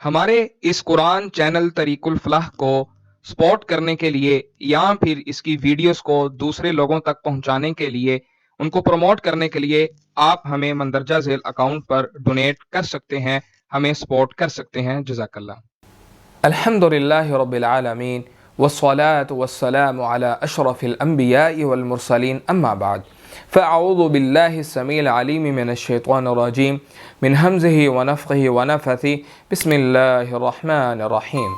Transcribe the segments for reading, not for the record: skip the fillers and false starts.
ہمارے اس قرآن چینل طریق الفلاح کو سپورٹ کرنے کے لیے یا پھر اس کی ویڈیوز کو دوسرے لوگوں تک پہنچانے کے لیے، ان کو پروموٹ کرنے کے لیے آپ ہمیں مندرجہ ذیل اکاؤنٹ پر ڈونیٹ کر سکتے ہیں، ہمیں سپورٹ کر سکتے ہیں۔ جزاک اللہ۔ الحمد لله رب العالمين والصلاة والسلام على أشرف الأنبياء والمرسلين أما بعد فأعوذ بالله السميع العليم من الشيطان الرجيم من همزه ونفخه ونفثه بسم الله الرحمن الرحيم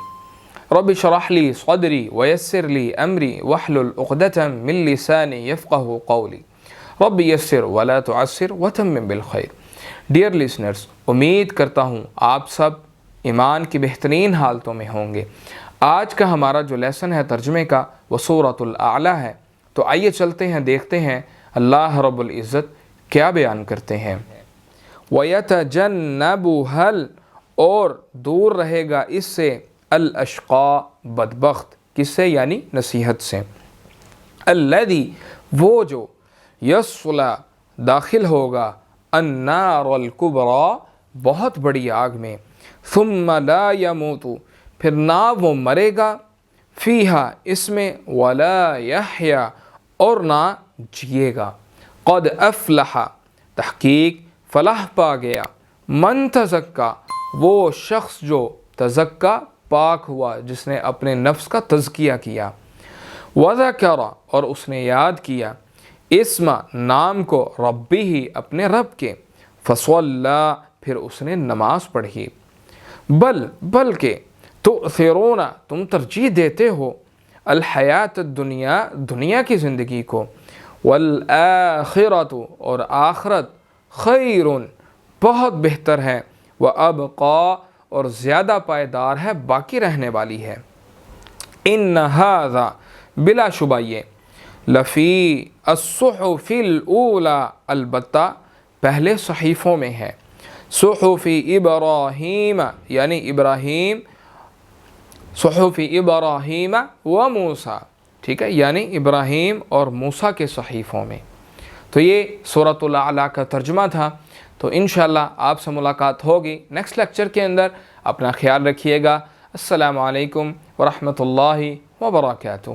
رب اشرح لي صدري ويسر لي أمري واحلل عقدة من لساني يفقه قولي رب يسر ولا تعسر وتمم بالخير۔ ڈیئر لسنرز، امید کرتا ہوں آپ سب ایمان کی بہترین حالتوں میں ہوں گے۔ آج کا ہمارا جو لیسن ہے ترجمے کا وہ سورۃ الاعلیٰ ہے، تو آئیے چلتے ہیں، دیکھتے ہیں اللہ رب العزت کیا بیان کرتے ہیں۔ وَيَتَجَنَّبُهَا اور دور رہے گا اس سے الاشقى بدبخت، کس سے؟ یعنی نصیحت سے۔ الذی وہ جو یصلی داخل ہوگا النار الکبریٰ بہت بڑی آگ میں، ثم لا يموت پھر نہ وہ مرے گا، فیہا اس میں، ولا یحیا اور نہ جیے گا۔ قد افلح تحقیق فلاح پا گیا، من تزکا وہ شخص جو تزکا پاک ہوا، جس نے اپنے نفس کا تزکیہ کیا، وذکر اور اس نے یاد کیا، اسم نام کو، ربی ہی اپنے رب کے، فصلی پھر اس نے نماز پڑھی، بلکہ تؤثرون تم ترجیح دیتے ہو، الحیات الدنیا دنیا کی زندگی کو، والآخرۃ اور آخرت، خیر بہت بہتر ہے، وابقی اور زیادہ پائیدار ہے، باقی رہنے والی ہے۔ ان ھذا بلا شبہ یہ، لفی الصحف الاولی البتہ پہلے صحیفوں میں ہے، صحف ابراہیم یعنی ابراہیم، صحف ابراہیم و موسیٰ، ٹھیک ہے، یعنی ابراہیم اور موسیٰ کے صحیفوں میں۔ تو یہ سورۃ الاعلیٰ کا ترجمہ تھا، تو انشاءاللہ آپ سے ملاقات ہوگی نیکسٹ لیکچر کے اندر۔ اپنا خیال رکھیے گا۔ السلام علیکم ورحمۃ اللہ وبرکاتہ۔